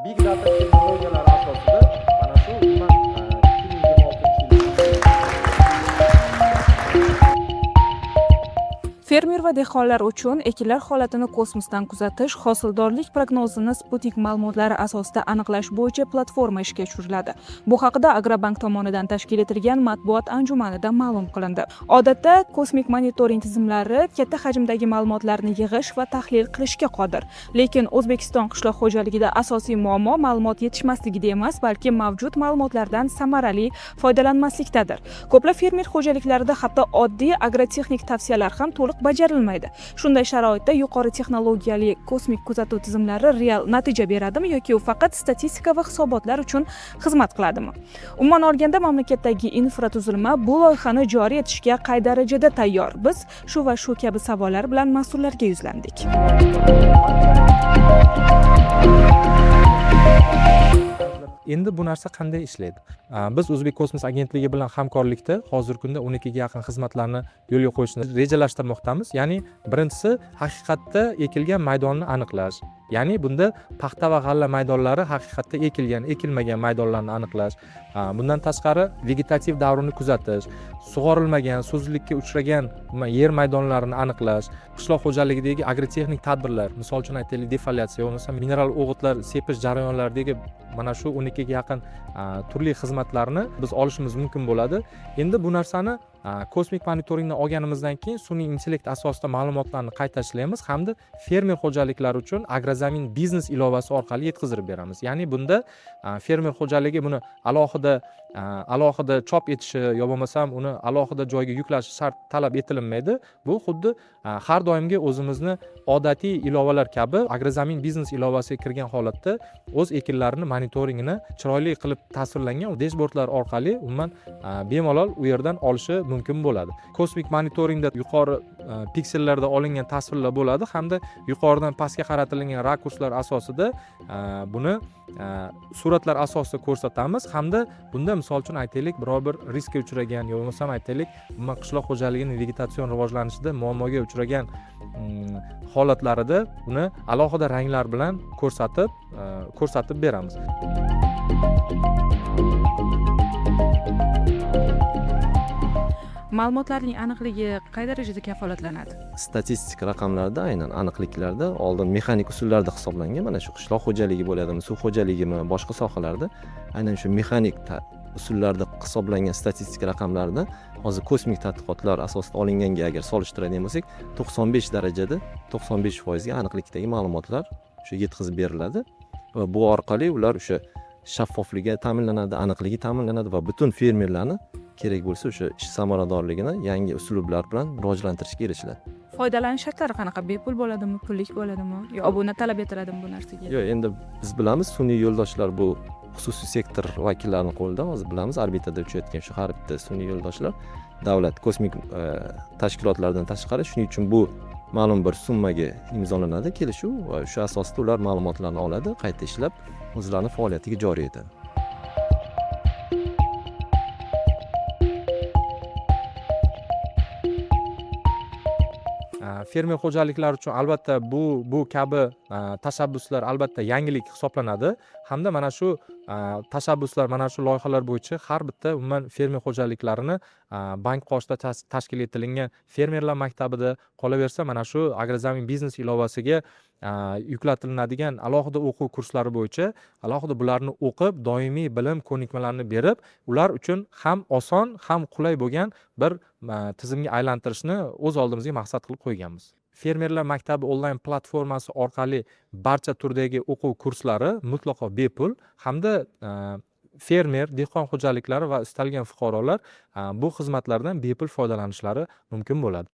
Big data texnologiyalari asosida mana shu umuman 2026 Fermer va dehqonlar uchun ekinlar holatini kosmosdan kuzatish, hosildorlik prognozini Sputnik ma'lumotlari asosida aniqlash bo'yicha platforma ishga tushiriladi. Bu haqida Agrobank tomonidan tashkil etilgan matbuot anjumanida ma'lum qilindi. Odatda kosmik monitoring tizimlari katta hajmdagi ma'lumotlarni yig'ish va tahlil qilishga qodir. Lekin O'zbekiston qishloq xo'jaligida asosiy muammo ma'lumot yetishmasligida emas, balki mavjud ma'lumotlardan samarali foydalanmaslikdadir. Ko'plab fermer xo'jaliklarida hatto oddiy agrotexnik tavsiyalar ham to'liq bajarilmaydi. Shunday sharoitda yuqori texnologiyali kosmik kuzatuv tizimlari real natija beradimi yoki u faqat statistika va hisobotlar uchun xizmat qiladimi? Umuman olganda mamlakatdagi infratuzilma bu loyihani joriy etishga qay darajada tayyor? Biz shu va shu kabi savollar bilan mas'ullarga yuzlandik. Endi bu narsa qanday ishlaydi? Biz O'zbek kosmos agentligi bilan hamkorlikda hozirgi kunda 12 ga yaqin xizmatlarni yo'lga qo'yishni rejalashtirmoqdamiz. Ya'ni birinchisi haqiqatda ekilgan maydonni aniqlash. Ya'ni bunda paxta va g'alla maydonlari haqiqatda ekilgan, ekilmagan maydonlarni aniqlash. Bundan tashqari vegetativ davrini kuzatish, sug'orilmagan, suvsizlikka uchragan yer maydonlarini aniqlash, qishloq xo'jaligidagi agrotexnik tadbirlar, misol uchun aytaylik defoliatsiya, bo'lmasa mineral o'g'itlar sepish jarayonlaridagi mana shu 12 ga yaqin turli xizmatlarni biz olishimiz mumkin bo'ladi. Endi bu narsani kosmik monitoringdan olganimizdan keyin sun'iy intellekt asosida ma'lumotlarni qayta ishlaymiz hamda fermer xo'jaliklari uchun agrozamin biznes ilovasi orqali yetkazib beramiz. Ya'ni bunda fermer xo'jaligi buni alohida chop etishi yo bo'lmasam uni alohida joyga yuklashi shart talab etilmaydi. Bu xuddi har doimgi o'zimizni odatiy ilovalar kabi agrozamin biznes ilovasiga kirgan holatda o'z ekinlarini monitoringini chiroyli qilib tasvirlangan dashbordlar orqali umuman bemalol u yerdan olishi mumkin bo'ladi. Kosmik monitoringda yuqori piksellarda olingan tasvirlar bo'ladi hamda yuqoridan pastga qaratilgan rakurslar asosida buni suratlar asosida ko'rsatamiz hamda bunda misol uchun aytaylik biror bir riskka uchragan yo bo'lmasam aytaylik qishloq xo'jaligining vegetatsion rivojlanishida muammoga uchragan holatlarida uni alohida ranglar bilan ko'rsatib beramiz. Ma'lumotlarning aniqligi qay darajada kafolatlanadi? Statistik raqamlarda aynan aniqliklarda oldin mexanik usullarda hisoblangan. Mana shu qishloq xo'jaligi bo'ladimi, suv xo'jaligimi, boshqa sohalarda aynan shu mexanik usullarda hisoblangan statistik raqamlarni hozir kosmik tadqiqotlar asosida olinganga agar solishtiradigan bo'lsak, 95 darajada 95% ga aniqlikdagi ma'lumotlar shu yetkazib beriladi va bu orqali ular o'sha shaffofligi ta'minlanadi, aniqligi ta'minlanadi va butun fermerlarni kerak bo'lsa o'sha ish samaradorligini yangi usullar bilan rivojlantirishga erishiladi. Foydalanish shartlari qanaqa? Bepul bo'ladimi, pullik bo'ladimi? Yo obuna talab etiladimi bu narsaga? Yo'q, endi biz bilamiz sun'iy yo'ldoshlar bu xususiy sektor vakillarining qo'lida. Hozir bilamiz orbitada uchayotgan shu har bitta sun'iy yo'ldoshlar davlat kosmik tashkilotlardan tashqari, shuning uchun bu ma'lum bir summaga imzolanadi kelishuv va shu asosda ular ma'lumotlarni oladi, qayta ishlab o'zlarining faoliyatiga joriy etadi. Fermer xo'jaliklari uchun albatta bu kabi tashabbuslar albatta yangilik hisoblanadi hamda mana shu tashabbuslar, mana shu loyihalar bo'yicha har bitta umuman fermer xo'jaliklarini bank qoshida tashkil etilgan fermerlar maktabida qolaversa mana shu agrozamin biznes ilovasiga yuklatilinadigan alohida o'quv kurslari bo'yicha alohida bularni o'qib doimiy bilim ko'nikmalarni berib ular uchun ham oson ham qulay bo'lgan bir tizimga aylantirishni o'z oldimizga maqsad qilib qo'yganmiz. Fermerlar maktabi onlayn platformasi orqali barcha turdagi o'quv kurslari mutlaqo bepul hamda fermer, dehqon xo'jaliklari va istalgan fuqarolar bu xizmatlardan bepul foydalanishlari mumkin bo'ladi.